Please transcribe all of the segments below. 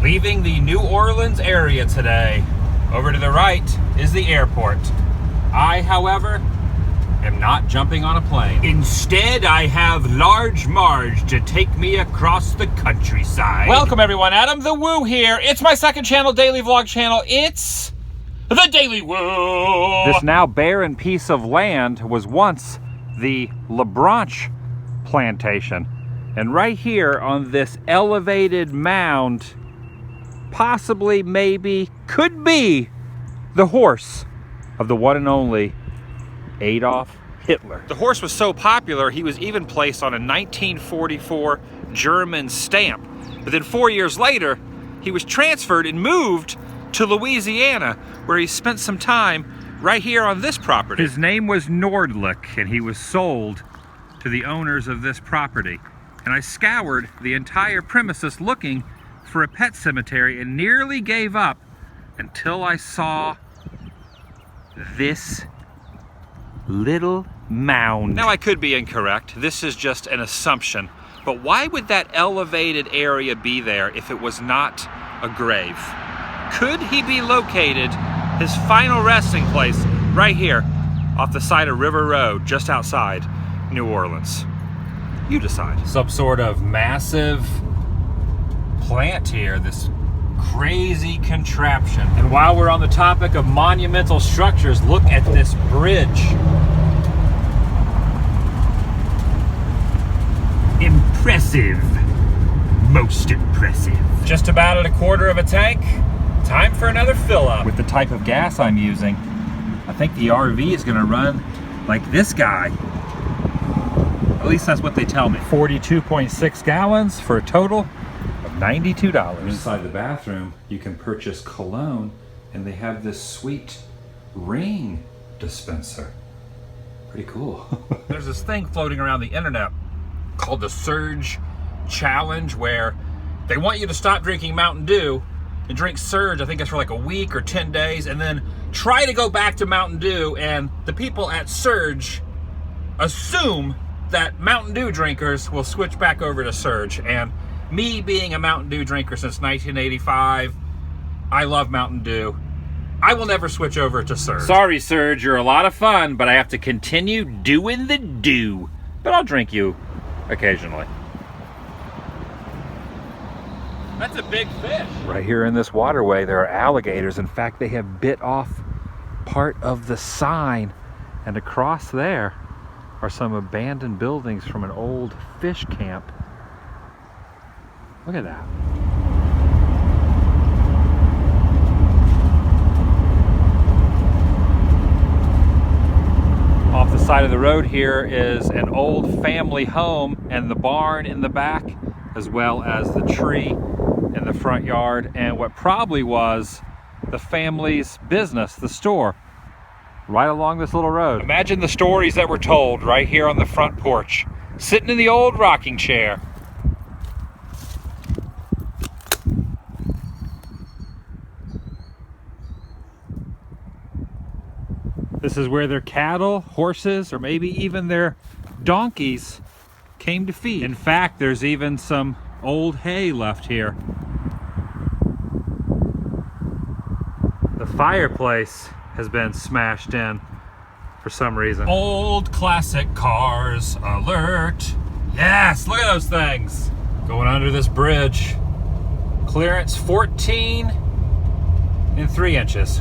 Leaving the New Orleans area today. Over to the right is the airport. I, however, am not jumping on a plane. Instead, I have Large Marge to take me across the countryside. Welcome everyone, Adam the Woo here. It's my second channel, daily vlog channel. It's the Daily Woo. This now barren piece of land was once the LeBranche plantation. And right here on this elevated mound, possibly, maybe, could be the horse of the one and only Adolf Hitler. The horse was so popular, he was even placed on a 1944 German stamp. But then 4 years later, he was transferred and moved to Louisiana, where he spent some time right here on this property. His name was Nordlich, and he was sold to the owners of this property. And I scoured the entire premises looking for a pet cemetery and nearly gave up until I saw this little mound. Now I could be incorrect, this is just an assumption, but why would that elevated area be there if it was not a grave? Could he be located, his final resting place, right here off the side of River Road, just outside New Orleans? You decide. Some sort of massive plant here, this crazy contraption. And while we're on the topic of monumental structures, look at this bridge. Impressive. Most impressive. Just about at a quarter of a tank. Time for another fill up. With the type of gas I'm using, I think the RV is gonna run like this guy. At least that's what they tell me. 42.6 gallons for a total of $92. Inside the bathroom, you can purchase cologne, and they have this sweet ring dispenser. Pretty cool. There's this thing floating around the internet called the Surge Challenge, where they want you to stop drinking Mountain Dew and drink Surge. I think it's for like a week or 10 days, and then try to go back to Mountain Dew, and the people at Surge assume that Mountain Dew drinkers will switch back over to Surge. And me being a Mountain Dew drinker since 1985, I love Mountain Dew. I will never switch over to Surge. Sorry, Surge, you're a lot of fun, but I have to continue doing the dew. But I'll drink you occasionally. That's a big fish. Right here in this waterway, there are alligators. In fact, they have bit off part of the sign. And across there are some abandoned buildings from an old fish camp. Look at that. Off the side of the road here is an old family home and the barn in the back, as well as the tree in the front yard, and what probably was the family's business, the store, right along this little road. Imagine the stories that were told right here on the front porch, sitting in the old rocking chair. This is where their cattle, horses, or maybe even their donkeys came to feed. In fact, there's even some old hay left here. The fireplace has been smashed in for some reason. Old classic cars alert. Yes, look at those things. Going under this bridge. Clearance 14 and 3 inches.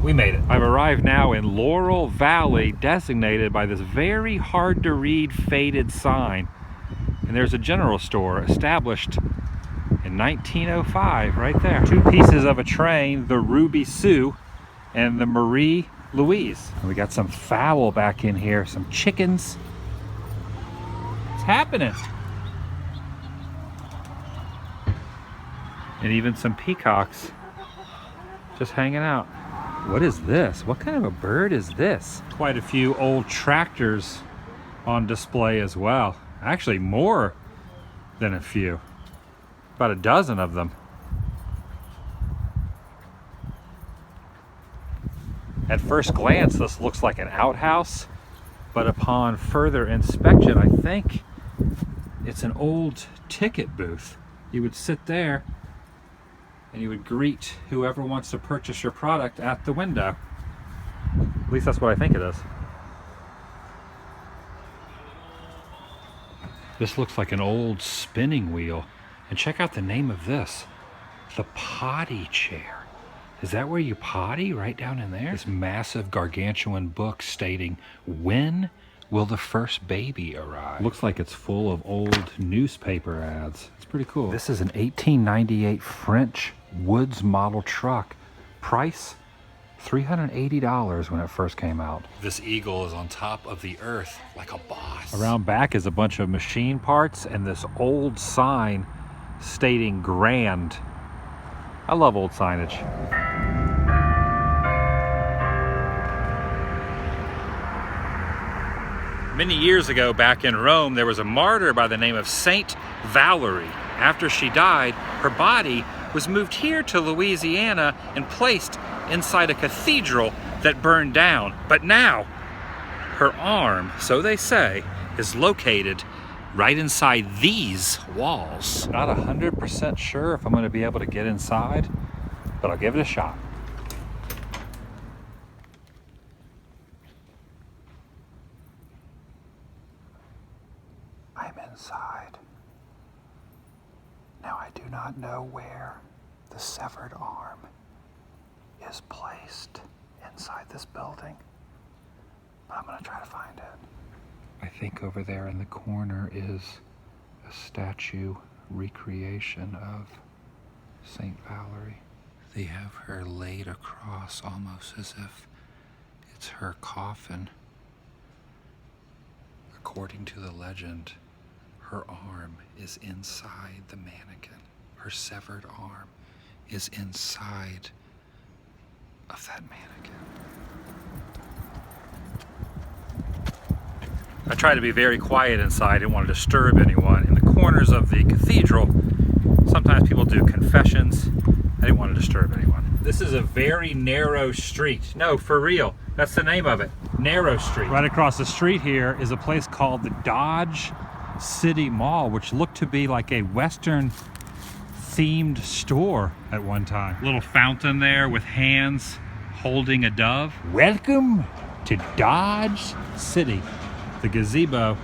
We made it. I've arrived now in Laurel Valley, designated by this very hard to read faded sign. And there's a general store established in 1905 right there. 2 pieces of a train, the Ruby Sue and the Marie Louise. And we got some fowl back in here, some chickens. What's happening? And even some peacocks just hanging out. What is this? What kind of a bird is this? Quite a few old tractors on display as well. Actually, more than a few. About a dozen of them. At first glance, this looks like an outhouse, but upon further inspection, I think it's an old ticket booth. You would sit there and you would greet whoever wants to purchase your product at the window. At least that's what I think it is. This looks like an old spinning wheel. And check out the name of this. The potty chair. Is that where you potty? Right down in there? This massive gargantuan book stating, when will the first baby arrive? Looks like it's full of old newspaper ads. It's pretty cool. This is an 1898 French Woods model truck. Price $380 when it first came out. This eagle is on top of the earth like a boss. Around back is a bunch of machine parts and this old sign stating grand. I love old signage. Many years ago back in Rome, there was a martyr by the name of Saint Valerie. After she died, her body was moved here to Louisiana and placed inside a cathedral that burned down. But now, her arm, so they say, is located right inside these walls. Not 100% sure if I'm going to be able to get inside, but I'll give it a shot. I'm inside. Now I do not know where the severed arm is placed inside this building, but I'm going to try to find it. I think over there in the corner is a statue recreation of Saint Valerie. They have her laid across almost as if it's her coffin. According to the legend, her arm is inside the mannequin. Her severed arm is inside of that mannequin. I try to be very quiet inside. I didn't want to disturb anyone. In the corners of the cathedral, sometimes people do confessions. I didn't want to disturb anyone. This is a very narrow street. No, for real. That's the name of it. Narrow Street. Right across the street here is a place called the Dodge City Mall, which looked to be like a Western themed store at one time. Little fountain there with hands holding a dove. Welcome to Dodge City. The gazebo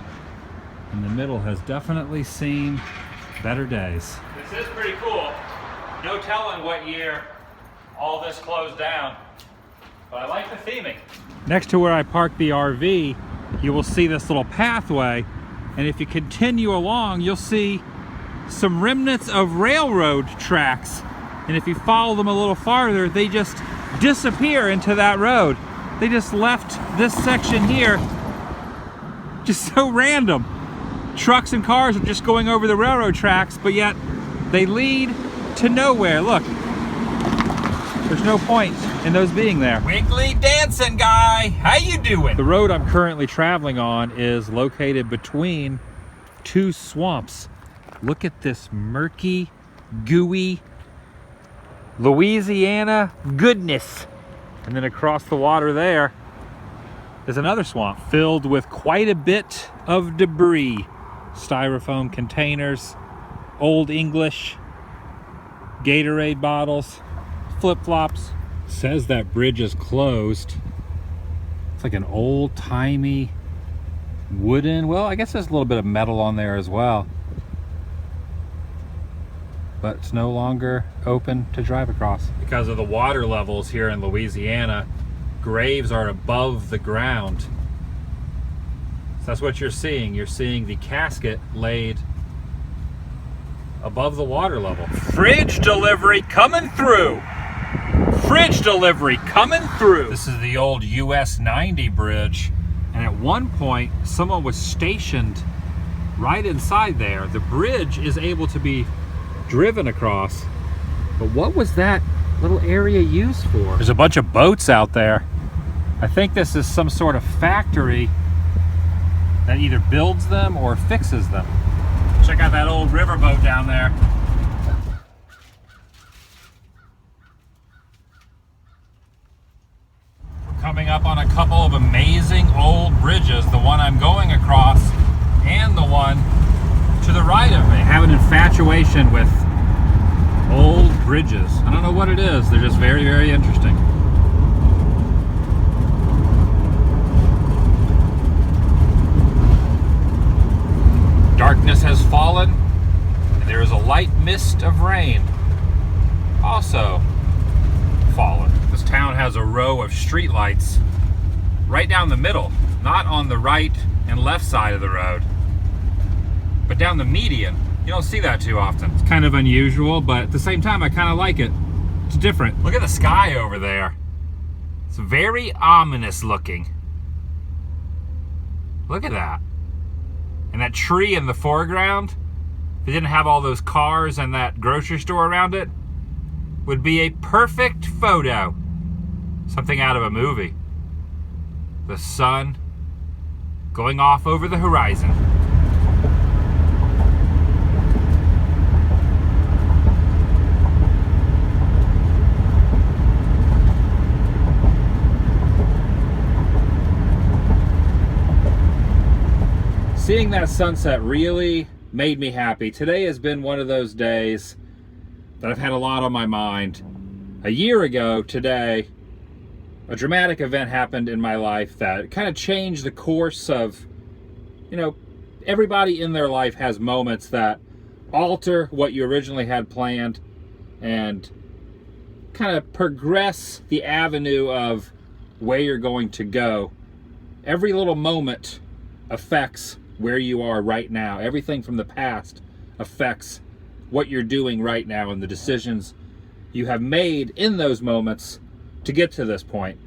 in the middle has definitely seen better days. This is pretty cool. No telling what year all this closed down, but I like the theming. Next to where I parked the RV, you will see this little pathway, and if you continue along, you'll see some remnants of railroad tracks, and if you follow them a little farther, they just disappear into that road. They just left this section here just so random. Trucks and cars are just going over the railroad tracks, but yet they lead to nowhere. Look, there's no point in those being there. Wiggly dancing guy, how you doing? The road I'm currently traveling on is located between two swamps. Look at this murky, gooey Louisiana goodness. And then across the water there is another swamp filled with quite a bit of debris. Styrofoam containers, Old English, Gatorade bottles, flip-flops. Says that bridge is closed. It's like an old-timey wooden, well, I guess there's a little bit of metal on there as well. But it's no longer open to drive across. Because of the water levels here in Louisiana, graves are above the ground. So that's what you're seeing. You're seeing the casket laid above the water level. Fridge delivery coming through. Fridge delivery coming through. This is the old US 90 bridge. And at one point, someone was stationed right inside there. The bridge is able to be driven across. But what was that little area used for? There's a bunch of boats out there. I think this is some sort of factory that either builds them or fixes them. Check out that old riverboat down there. We're coming up on a couple of amazing old bridges. The one I'm going across and the one to the right of me. I have an infatuation with old bridges. bridges. I don't know what it is. They're just very, very interesting. Darkness has fallen, and there is a light mist of rain also fallen. This town has a row of street lights right down the middle, not on the right and left side of the road, but down the median. You don't see that too often. It's kind of unusual, but at the same time, I kind of like it. It's different. Look at the sky over there. It's very ominous looking. Look at that. And that tree in the foreground, if it didn't have all those cars and that grocery store around it, would be a perfect photo. Something out of a movie. The sun going off over the horizon. Seeing that sunset really made me happy. Today has been one of those days that I've had a lot on my mind. A year ago today, a dramatic event happened in my life that kind of changed the course of, everybody in their life has moments that alter what you originally had planned and kind of progress the avenue of where you're going to go. Every little moment affects where you are right now. Everything from the past affects what you're doing right now and the decisions you have made in those moments to get to this point.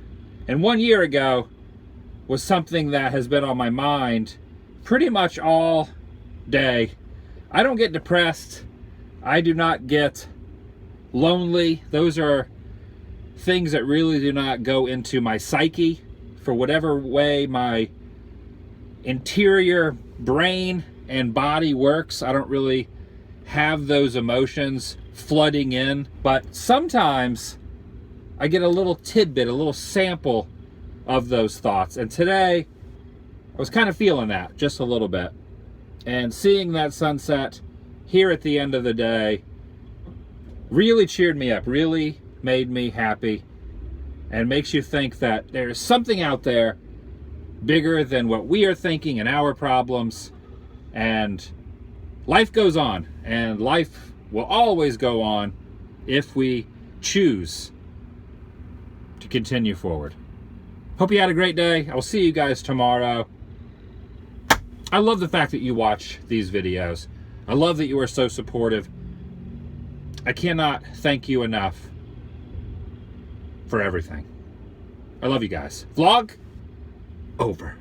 And 1 year ago was something that has been on my mind pretty much all day. I don't get depressed. I do not get lonely. Those are things that really do not go into my psyche. For whatever way my interior brain and body works, I don't really have those emotions flooding in. But sometimes I get a little tidbit, a little sample of those thoughts. And today I was kind of feeling that just a little bit. And seeing that sunset here at the end of the day really cheered me up, really made me happy, and makes you think that there's something out there bigger than what we are thinking and our problems. And life goes on, and life will always go on if we choose to continue forward. Hope you had a great day. I will see you guys tomorrow. I love the fact that you watch these videos. I love that you are so supportive. I cannot thank you enough for everything. I love you guys. Vlog over.